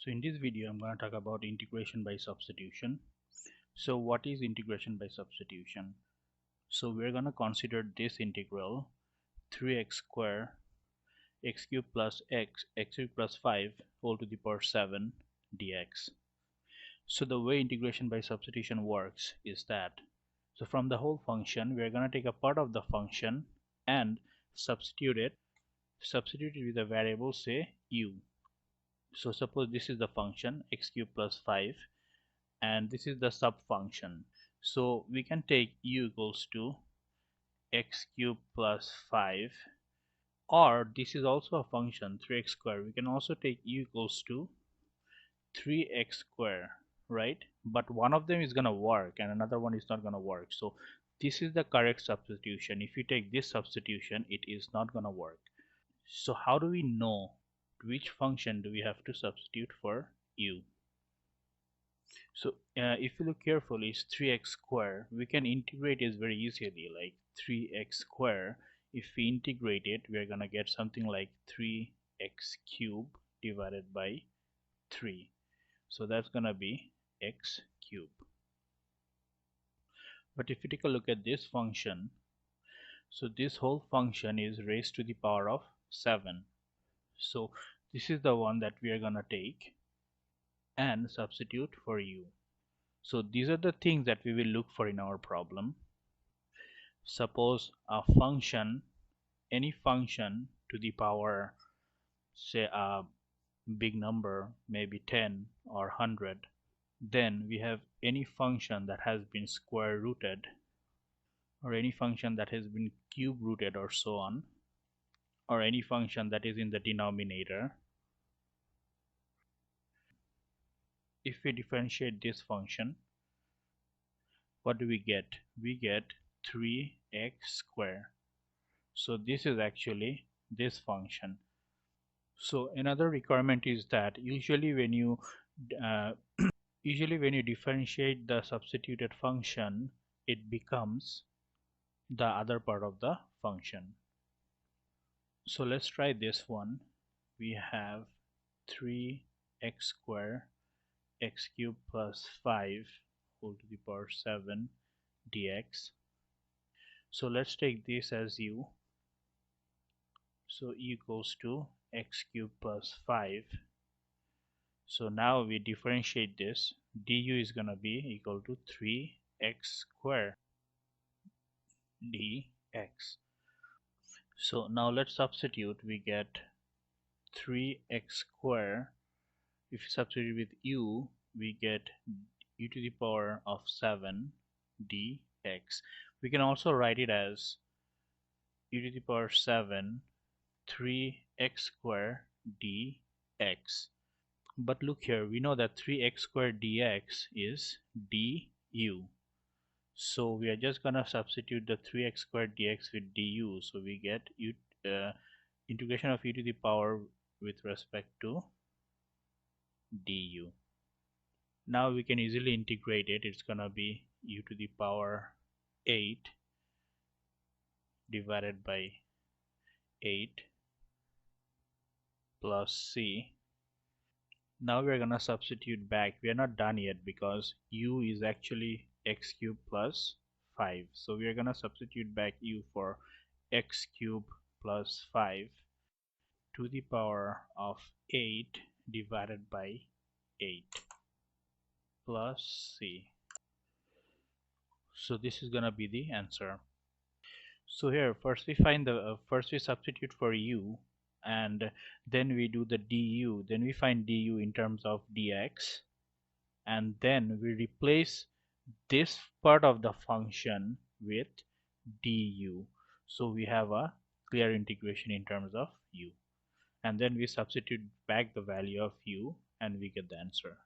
So in this video I'm going to talk about integration by substitution. So what is integration by substitution? So we're going to consider this integral 3x square x cubed plus x cubed plus 5 whole to the power 7 dx. So the way integration by substitution works is that, so from the whole function we're going to take a part of the function and substitute it with a variable, say u. So suppose this is the function x cubed plus 5 and this is the sub function. So we can take u equals to x cubed plus 5, or this is also a function 3x square. We can also take u equals to 3x square, right? But one of them is gonna work and another one is not gonna work. So this is the correct substitution. If you take this substitution, it is not gonna work. So how do we know which function do we have to substitute for u? So if you look carefully, it's 3x square. We can integrate it very easily, like 3x square. If we integrate it, we're gonna get something like 3x cube divided by 3. So that's gonna be x cube. But if you take a look at this function, so this whole function is raised to the power of 7. So this is the one that we are gonna take and substitute for u. So these are the things that we will look for in our problem. Suppose a function, any function to the power, say a big number, maybe 10 or 100, then we have any function that has been square rooted, or any function that has been cube rooted, or so on, or any function that is in the denominator. If we differentiate this function, what do we get? We get 3x square. So this is actually this function. So another requirement is that usually when you differentiate the substituted function, it becomes the other part of the function. So let's try this one. We have 3x square x cubed plus 5 whole to the power 7 dx. So let's take this as u. So e equals to x cubed plus 5. So now we differentiate this. Du is gonna be equal to 3x square dx. So now let's substitute. We get 3x square. If you substitute with u, we get u to the power of 7 dx. We can also write it as u to the power 7 3x square dx. But look here, we know that 3x squared dx is du. So we are just gonna substitute the 3x squared dx with du. So we get integration of u to the power with respect to du. Now we can easily integrate it. It's gonna be u to the power 8 divided by 8 plus c. Now we are gonna substitute back. We are not done yet because u is actually x cubed plus 5. So we are gonna substitute back u for x cubed plus 5 to the power of 8 divided by 8 plus c. So this is gonna be the answer. So here first we substitute for u, and then we do the du. Then we find du in terms of dx, and then we replace this part of the function with du. So we have a clear integration in terms of u, and then we substitute back the value of u and we get the answer.